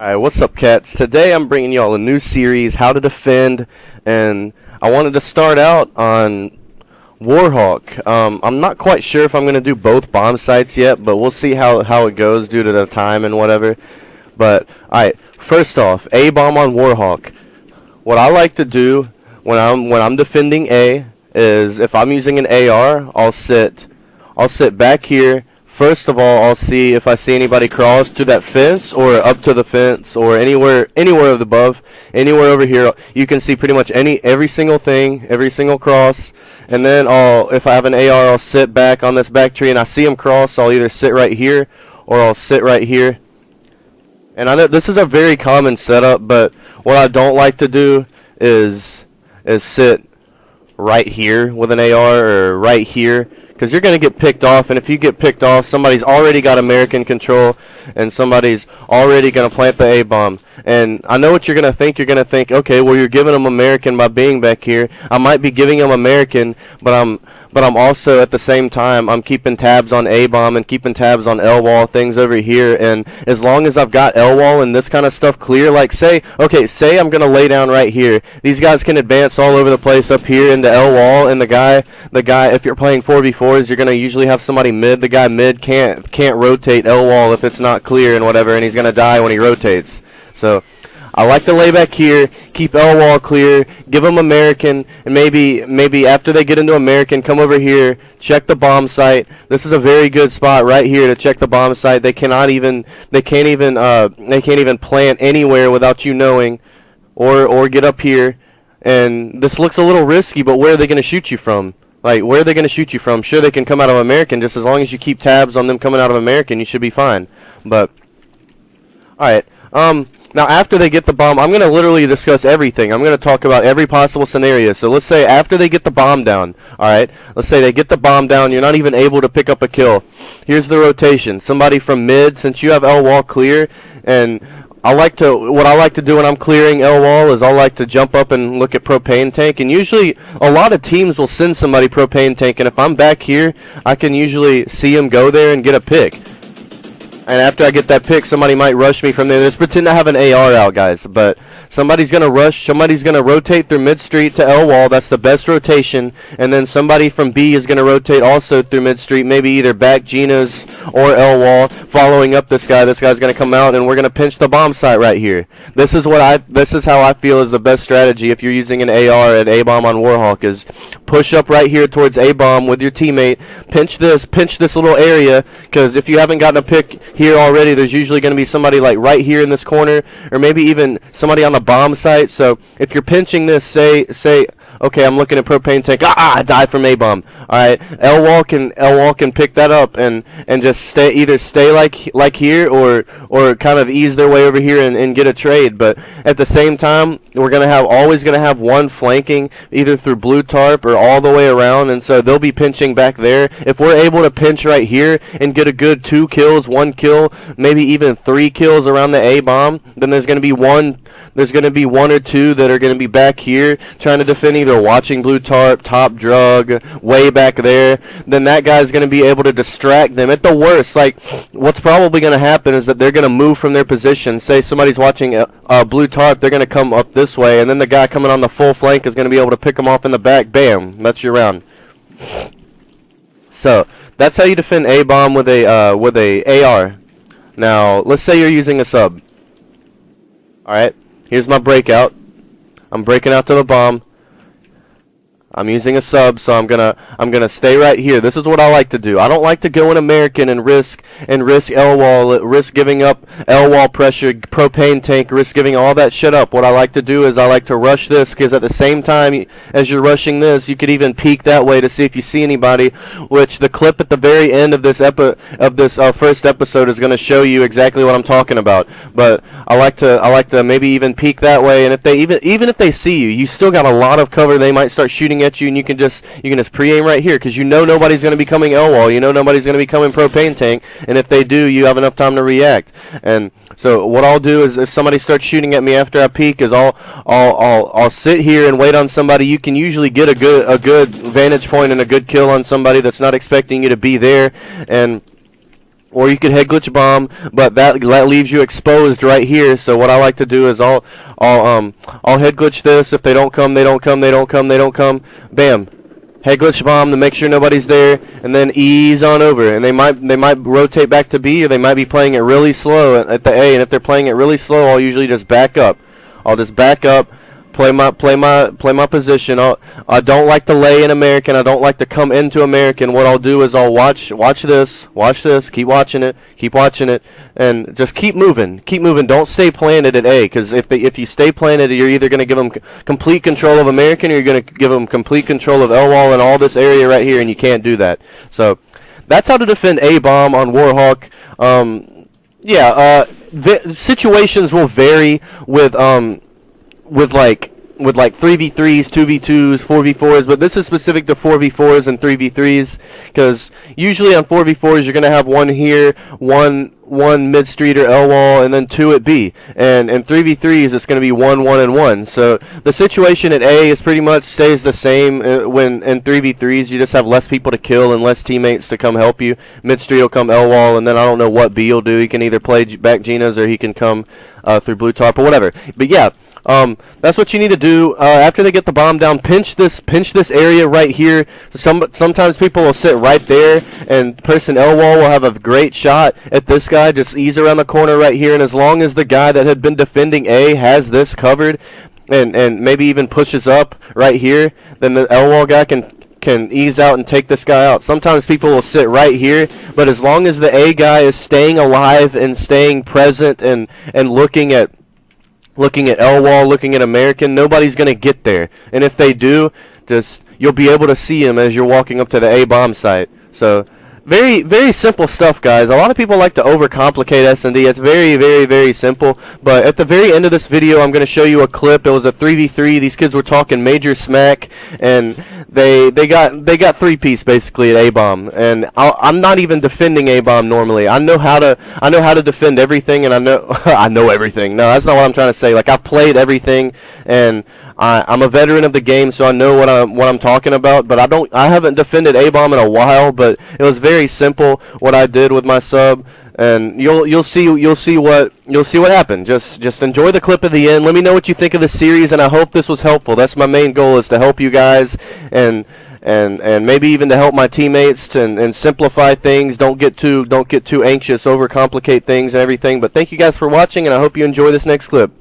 Alright, what's up, cats? Today I'm bringing y'all a new series, How to Defend, and I wanted to start out on Whawk. I'm not quite sure if I'm going to do both bomb sites yet, but we'll see how it goes due to the time and whatever. But, alright, first off, A bomb on Whawk. What I like to do when I'm defending A is, if I'm using an AR, I'll sit back here. First of all, I'll see if I see anybody cross to that fence or up to the fence or anywhere above, anywhere over here. You can see pretty much every single thing, every single cross. And then if I have an AR, I'll sit back on this back tree and I see them cross. I'll either sit right here or I'll sit right here. And I know this is a very common setup, but what I don't like to do is sit right here with an AR or right here, because you're going to get picked off, and if you get picked off, somebody's already got American control, and somebody's already going to plant the A-bomb. And I know what you're going to think. You're going to think, okay, well, you're giving them American by being back here. I might be giving them American, but I'm also, at the same time, I'm keeping tabs on A-bomb and keeping tabs on L-wall, things over here. And as long as I've got L-wall and this kind of stuff clear, like say I'm going to lay down right here. These guys can advance all over the place up here into L-wall, and the guy, if you're playing 4v4s, you're going to usually have somebody mid. The guy mid can't rotate L-wall if it's not clear and whatever, and he's going to die when he rotates. So I like to lay back here, keep L-wall clear, give them American, and maybe after they get into American, come over here, check the bomb site. This is a very good spot right here to check the bomb site. They can't even plant anywhere without you knowing, or get up here. And this looks a little risky, but where are they going to shoot you from? Like, where are they going to shoot you from? Sure, they can come out of American. Just as long as you keep tabs on them coming out of American, you should be fine. But alright, now after they get the bomb, I'm going to literally discuss everything. I'm going to talk about every possible scenario. So let's say after they get the bomb down, alright, let's say they get the bomb down, you're not even able to pick up a kill. Here's the rotation. Somebody from mid, since you have L-wall clear, and what I like to do when I'm clearing L-wall is I like to jump up and look at propane tank, and usually a lot of teams will send somebody propane tank, and if I'm back here, I can usually see him go there and get a pick. And after I get that pick, somebody might rush me from there. Let's pretend I have an AR out, guys. But somebody's going to rush. Somebody's going to rotate through mid-street to L-wall. That's the best rotation. And then somebody from B is going to rotate also through mid-street, maybe either back Gina's or L-wall, following up this guy. This guy's going to come out, and we're going to pinch the bomb site right here. This is how I feel is the best strategy if you're using an AR at A-bomb on Whawk, is push up right here towards A-bomb with your teammate. Pinch this little area, because if you haven't gotten a pick here already, there's usually going to be somebody like right here in this corner, or maybe even somebody on the bomb site. So if you're pinching this, say okay, I'm looking at propane tank. I died from A-bomb. Alright, L-wall can pick that up and just either stay like here or kind of ease their way over here and get a trade. But at the same time, we're always gonna have one flanking either through blue tarp or all the way around, and so they'll be pinching back there. If we're able to pinch right here and get a good 2 kills, 1 kill, maybe even 3 kills around the A-bomb, then there's gonna be one or two that are going to be back here trying to defend, either watching blue tarp, top drug, way back there. Then that guy's going to be able to distract them. At the worst, like, what's probably going to happen is that they're going to move from their position. Say somebody's watching blue tarp, they're going to come up this way, and then the guy coming on the full flank is going to be able to pick them off in the back. Bam, that's your round. So that's how you defend A-bomb with a AR. Now let's say you're using a sub. Alright, here's my breakout. I'm breaking out to the bomb. I'm using a sub, so I'm gonna stay right here. This is what I like to do. I don't like to go in American and risk L-wall, risk giving up L-wall pressure, propane tank, risk giving all that shit up. What I like to do is I like to rush this, because at the same time as you're rushing this, you could even peek that way to see if you see anybody. Which the clip at the very end of this first episode is going to show you exactly what I'm talking about. But I like to maybe even peek that way, and if they even if they see you, you still got a lot of cover. They might start shooting at you, and you can just pre-aim right here, because you know nobody's going to be coming L-wall, you know nobody's going to be coming propane tank, and if they do, you have enough time to react. And so what I'll do is, if somebody starts shooting at me after I peek, is I'll sit here and wait on somebody. You can usually get a good vantage point and a good kill on somebody that's not expecting you to be there, and or you could head glitch bomb, but that leaves you exposed right here. So what I like to do is I'll head glitch this. If they don't come, they don't come, they don't come, they don't come. Bam. Head glitch bomb to make sure nobody's there, and then ease on over. And they might rotate back to B, or they might be playing it really slow at the A. And if they're playing it really slow, I'll usually just back up. I'll just back up, play my position. I don't like to lay in American. I don't like to come into American. What I'll do is I'll watch this, keep watching it, and just keep moving. Don't stay planted at A, because if you stay planted, you're either going to give them complete control of American, or you're going to give them complete control of L wall and all this area right here, and you can't do that. So that's how to defend A bomb on Warhawk. The situations will vary with like 3v3s, 2v2s, 4v4s, but this is specific to 4v4s and 3v3s, because usually on 4v4s you're going to have one here, one mid-street or L-wall, and then two at B. And in 3v3s it's going to be 1, 1, and 1. So the situation at A is pretty much stays the same when in 3v3s you just have less people to kill and less teammates to come help you. Mid-street will come L-wall, and then I don't know what B will do. He can either play back Genas or he can come through blue tarp or whatever. But yeah. That's what you need to do. After they get the bomb down, pinch this area right here. Sometimes people will sit right there, and person L wall will have a great shot at this guy. Just ease around the corner right here, and as long as the guy that had been defending A has this covered, and maybe even pushes up right here, then the L wall guy can ease out and take this guy out. Sometimes people will sit right here, but as long as the A guy is staying alive and staying present and looking at L wall, looking at American, nobody's going to get there. And if they do, you'll be able to see him as you're walking up to the A bomb site. So very, very simple stuff, guys. A lot of people like to overcomplicate S&D. It's very, very, very simple. But at the very end of this video, I'm going to show you a clip. It was a 3v3. These kids were talking major smack, and they got three-piece basically at A bomb. And I'm not even defending A bomb normally. I know how to defend everything, and I know I know everything. No, that's not what I'm trying to say. Like, I've played everything, and I'm a veteran of the game, so I know what I'm talking about. But I haven't defended A bomb in a while. But it was very simple what I did with my sub, and you'll see what happened. Just enjoy the clip at the end. Let me know what you think of the series, and I hope this was helpful. That's my main goal, is to help you guys and maybe even to help my teammates and simplify things. Don't get too anxious, overcomplicate things and everything. But thank you guys for watching, and I hope you enjoy this next clip.